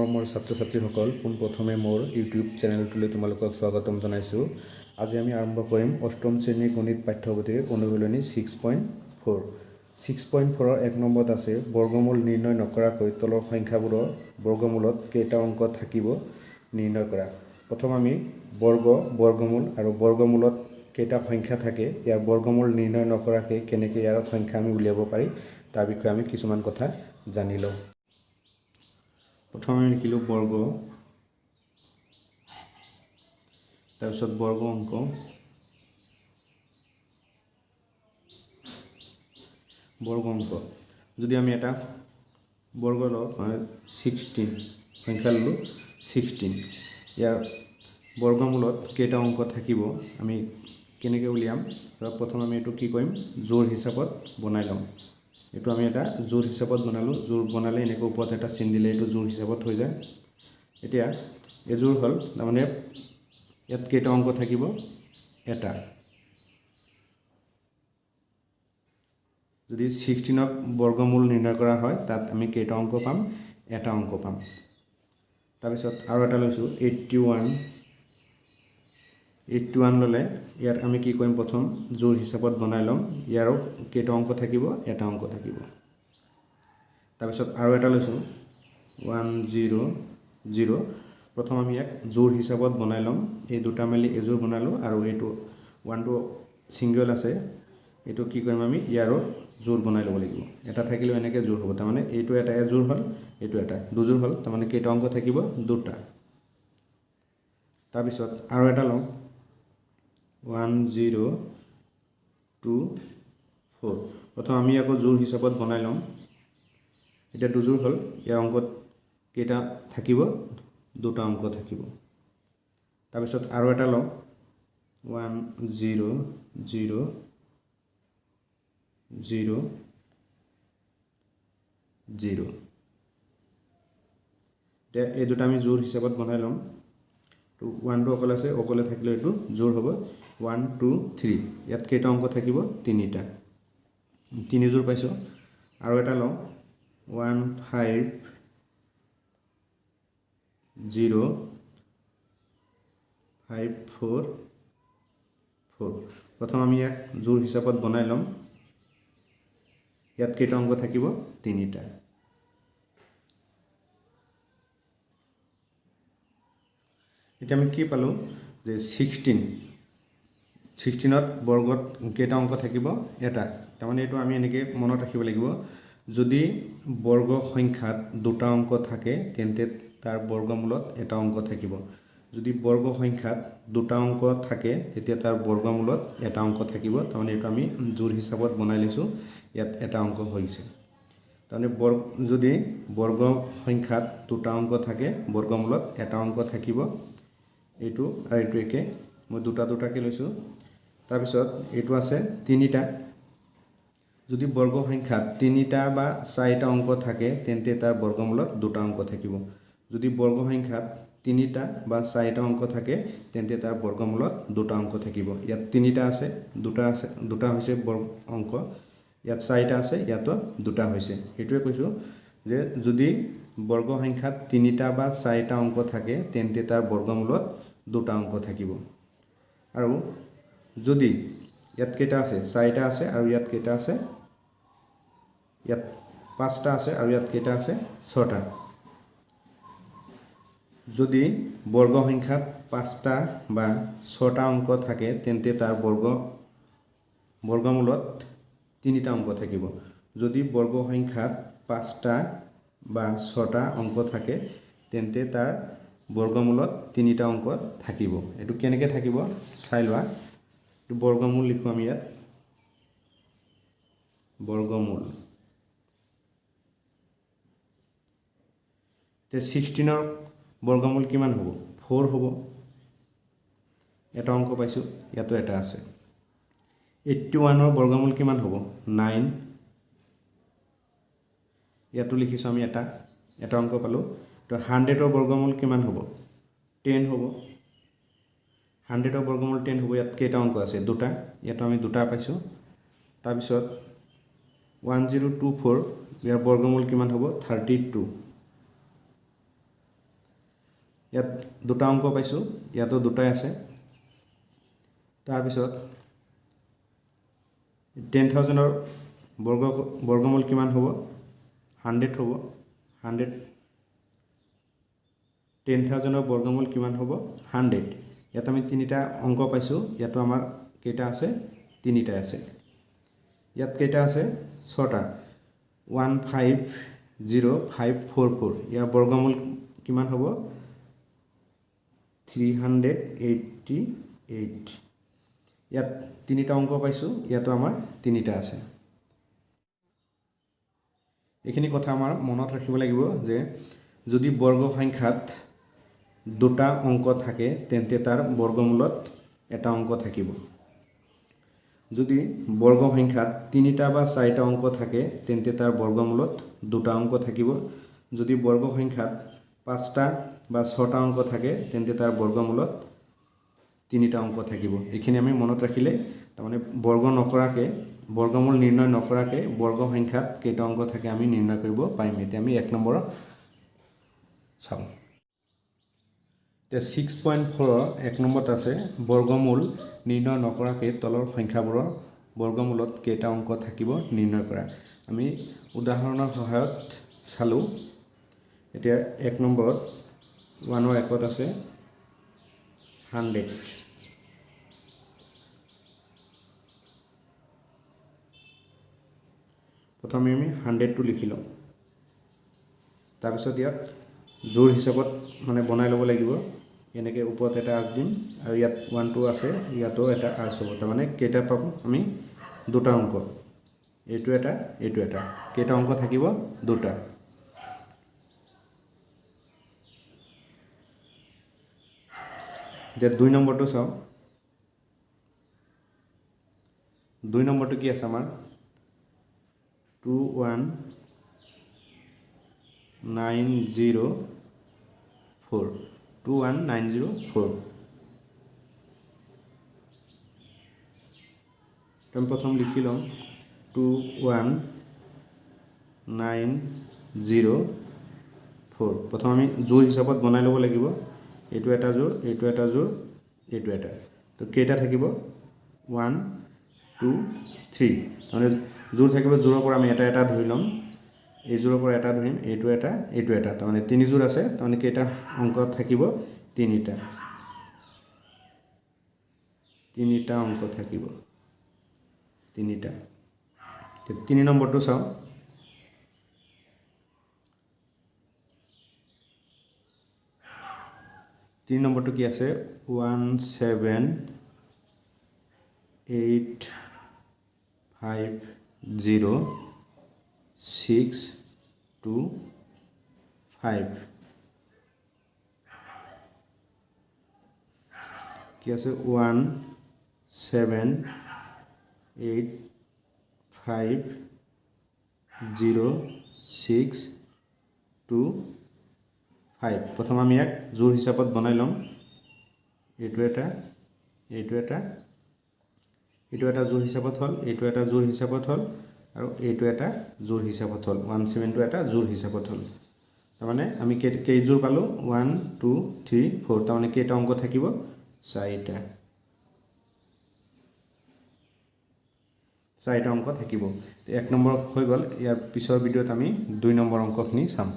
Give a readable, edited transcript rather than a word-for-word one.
মৰমৰ ছাত্ৰ ছাত্ৰীসকল পোনপ্ৰথমে মোৰ ইউটিউব চেনেলটোলৈ তোমালোকক স্বাগতম জনাইছোঁ। আজি আমি আৰম্ভ কৰিম অষ্টম শ্ৰেণীৰ গণিত পাঠ্যপুথিৰ অনুশীলনী 6.4। 6.4ৰ 1 নম্বৰত আছে বৰ্গমূল নিৰ্ণয় নকৰাকৈ তলৰ সংখ্যাবোৰৰ বৰ্গমূলত কেইটা অংক থাকিব নিৰ্ণয় কৰা। প্ৰথম আমি বৰ্গমূল আৰু বৰ্গমূলত কেইটা সংখ্যা থাকে ইয়াৰ বৰ্গমূল নিৰ্ণয় নকৰাকৈ কেনেকৈ ইয়াৰ সংখ্যা আমি উলিয়াব পাৰি তাৰ বিষয়ে আমি কিছুমান কথা জানি লওঁ। প্ৰথমে লিখিলোঁ বৰ্গ, তাৰপিছত বৰ্গ অংক, যদি আমি এটা বৰ্গ লওঁ 16 সংখ্যা ল'লোঁ 16, ইয়াৰ বৰ্গমূলত কেইটা অংক থাকিব আমি কেনেকৈ উলিয়াম। প্ৰথম আমি এইটো কি কৰিম, জোৰ হিচাপত বনাই ল'ম। এইটো আমি এটা জোৰ হিচাপত বনালোঁ। জোৰ বনালে এনেকৈ ওপৰত এটা চিন দিলে এইটো জোৰ হিচাপত হৈ যায়। এতিয়া এজোৰ হ'ল, তাৰমানে ইয়াত কেইটা অংক থাকিব, এটা। যদি 16ক বৰ্গমূল নিৰ্ণয় কৰা হয় তাত আমি কেইটা অংক পাম, এটা অংক পাম। তাৰপিছত আৰু এটা লৈছোঁ 81 ল'লে ইয়াত আমি কি কৰিম, প্ৰথম জোৰ হিচাপত বনাই ল'ম। ইয়াৰো কেইটা অংক থাকিব, এটা অংক থাকিব। তাৰপিছত আৰু এটা লৈছোঁ 100, প্ৰথম আমি ইয়াক জোৰ হিচাপত বনাই ল'ম। এই দুটা মেলি এজোৰ বনালোঁ আৰু এইটো 1টো ছিংগল আছে, এইটো কি কৰিম আমি ইয়াৰো জোৰ বনাই ল'ব লাগিব। এটা থাকিলেও এনেকৈ জোৰ হ'ব, তাৰমানে এইটো এটা এজোৰ হ'ল, এইটো এটা দুজোৰ হ'ল, তাৰমানে কেইটা অংক থাকিব, দুটা। তাৰপিছত আৰু এটা লওঁ 1024, প্ৰথম আমি আকৌ জোৰ হিচাপত বনাই ল'ম। এতিয়া দুজোৰ হ'ল, ইয়াৰ অংকত কেইটা থাকিব, দুটা অংক থাকিব। তাৰপিছত আৰু এটা লওঁ 100, এতিয়া এই দুটা আমি জোৰ হিচাপত বনাই ল'ম। তো 1টো অকলে আছে, অকলে থাকিলে এইটো জোৰ হ'ব 1 2 3, ইয়াত কেইটা অংক থাকিব, তিনিটা, তিনিজোৰ পাইছোঁ। আৰু এটা লওঁ 150,544, প্ৰথম আমি ইয়াক জোৰ হিচাপত বনাই ল'ম। ইয়াত কেইটা অংক থাকিব, তিনিটা। এতিয়া আমি কি পালোঁ যে 16ত বৰ্গত কেইটা অংক থাকিব, এটা। তাৰমানে এইটো আমি এনেকৈ মনত ৰাখিব লাগিব, যদি বৰ্গ সংখ্যাত দুটা অংক থাকে তেন্তে তাৰ বৰ্গমূলত এটা অংক থাকিব। যদি বৰ্গ সংখ্যাত দুটা অংক থাকে তেতিয়া তাৰ বৰ্গমূলত এটা অংক থাকিব। তাৰমানে এইটো আমি জোৰ হিচাপত বনাই লৈছোঁ, ইয়াত এটা অংক হৈছে। তাৰমানে যদি বৰ্গ সংখ্যাত দুটা অংক থাকে বৰ্গমূলত এটা অংক থাকিব। এইটো আৰু এইটো একে, মই দুটাকৈ লৈছোঁ। তাৰপিছত এইটো আছে তিনিটা, যদি বৰ্গ সংখ্যাত তিনিটা বা চাৰিটা অংক থাকে তেন্তে তাৰ বৰ্গমূলত দুটা অংক থাকিব। যদি বৰ্গ সংখ্যাত তিনিটা বা চাৰিটা অংক থাকে তেন্তে তাৰ বৰ্গমূলত দুটা অংক থাকিব। ইয়াত তিনিটা আছে, দুটা হৈছে অংক, ইয়াত চাৰিটা আছে, ইয়াতো দুটা হৈছে। সেইটোৱে কৈছোঁ যে যদি বৰ্গ সংখ্যাত তিনিটা বা চাৰিটা অংক থাকে তেন্তে তাৰ বৰ্গমূলত দুটা অংক থাকিব। আৰু যদি ইয়াত কেইটা আছে, চাৰিটা আছে, আৰু ইয়াত কেইটা আছে, ইয়াত 5টা আছে, আৰু ইয়াত কেইটা আছে, 6টা। যদি বৰ্গ সংখ্যাত 5টা বা 6টা অংক থাকে তেন্তে তাৰ বৰ্গমূলত তিনিটা অংক থাকিব। যদি বৰ্গ সংখ্যাত 5টা বা 6টা অংক থাকে তেন্তে তাৰ বৰ্গমূলত তিনিটা অংক থাকিব। এইটো কেনেকৈ থাকিব চাই লোৱা। এইটো বৰ্গমূল লিখোঁ আমি ইয়াত, বৰ্গমূল। এতিয়া 16ৰ বৰ্গমূল কিমান হ'ব, 4 হ'ব। এটা অংক পাইছোঁ, ইয়াতো এটা আছে। 81ৰ বৰ্গমূল কিমান হ'ব, 9, ইয়াতো লিখিছোঁ আমি এটা অংক পালোঁ। তো 100ৰ বৰ্গমূল কিমান হ'ব, 10 হ'ব। 100ৰ বৰ্গমূল 10 হ'ব। ইয়াত কেইটা অংক আছে, দুটা, ইয়াতো আমি দুটা পাইছোঁ। তাৰপিছত 1024, ইয়াৰ বৰ্গমূল কিমান হ'ব, 32। ইয়াত দুটা অংক পাইছোঁ, ইয়াতো দুটাই আছে। তাৰপিছত 10,000ৰ বৰ্গমূল কিমান হ'ব? 100 হ'ব। 10,000ৰ বৰ্গমূল কিমান হ'ব? 100। ইয়াত আমি তিনিটা অংক পাইছোঁ, ইয়াতো আমাৰ কেইটা আছে? তিনিটা আছে। ইয়াত কেইটা আছে? 6টা। 150,544, ইয়াৰ বৰ্গমূল কিমান হ'ব? 388। ইয়াত তিনিটা অংক পাইছোঁ, ইয়াতো আমাৰ তিনিটা আছে। এইখিনি কথা আমাৰ মনত ৰাখিব লাগিব যে যদি বৰ্গ সংখ্যাত দুটা অংক থাকে তেন্তে তাৰ বৰ্গমূলত এটা অংক থাকিব। যদি বৰ্গ সংখ্যাত তিনিটা বা চাৰিটা অংক থাকে তেন্তে তাৰ বৰ্গমূলত দুটা অংক থাকিব। যদি বৰ্গ সংখ্যাত 5টা বা 6টা অংক থাকে তেন্তে তাৰ বৰ্গমূলত তিনিটা অংক থাকিব। এইখিনি আমি মনত ৰাখিলে তাৰমানে বৰ্গমূল নিৰ্ণয় নকৰাকৈ বৰ্গ সংখ্যাত কেইটা অংক থাকে আমি নিৰ্ণয় কৰিব পাৰিম। এতিয়া আমি 1 নম্বৰ চাওঁ। এতিয়া 6.4 1 নম্বৰত আছে বৰ্গমূল নিৰ্ণয় নকৰাকৈ তলৰ সংখ্যাবোৰৰ বৰ্গমূলত কেইটা অংক থাকিব নিৰ্ণয় কৰা। আমি উদাহৰণৰ সহায়ত চালোঁ। এতিয়া 1 নম্বৰত 1ৰ 1ত আছে 100। প্ৰথমে আমি 100টো লিখি লওঁ। তাৰপিছত ইয়াত জোৰ হিচাপত মানে বনাই ল'ব লাগিব। এনেকৈ ওপৰত এটা আঁচ দিম আৰু ইয়াত 1 2 আছে, ইয়াতো এটা আঁচ হ'ব। তাৰমানে কেইটা পাম আমি? দুটা অংক। এইটো এটা, এইটো এটা। কেইটা অংক থাকিব? দুটা। এতিয়া 2 নম্বৰটো চাওঁ। 2 নম্বৰটো কি আছে আমাৰ? 21904। 21904। আমি প্ৰথম লিখি লওঁ 21904। প্ৰথম আমি জোৰ হিচাপত বনাই ল'ব লাগিব। এইটো এটা জোৰ, এইটো এটা জোৰ, এইটো এটা। তো কেইটা থাকিব? 1 2 3। তাৰমানে জোৰ থাকিব, জোৰৰ পৰা আমি এটা এটা ধৰি ল'ম। এই জোৰৰ পৰা এটা ধৰিম, এইটো এটা, এইটো এটা। তাৰমানে 3 জোৰ আছে, তাৰমানে কেইটা অংক থাকিব? 3টা। 3টা অংক থাকিব। 3টা। 3 নম্বৰটো চাওঁ। 3 নম্বৰটো কি আছে? 17850,625। কি আছে? 17850,625। প্ৰথম আমি ইয়াক জোৰ হিচাপত বনাই ল'ম। এইটো এটা, এইটো এটা, এইটো এটা জোৰ হিচাপত হ'ল, এইটো এটা জোৰ হিচাপত হ'ল আৰু এইটো এটা জোৰ হিচাপত হ'ল। 172 এটা জোৰ হিচাপত হ'ল। তাৰমানে আমি কেইজোৰ পালোঁ? 1 2 3 4। তাৰমানে কেইটা অংক থাকিব? 4টা। 4টা অংক থাকিব। 1 নম্বৰ হৈ গ'ল। ইয়াৰ পিছৰ ভিডিঅ'ত আমি 2 নম্বৰ অংকখিনি চাম।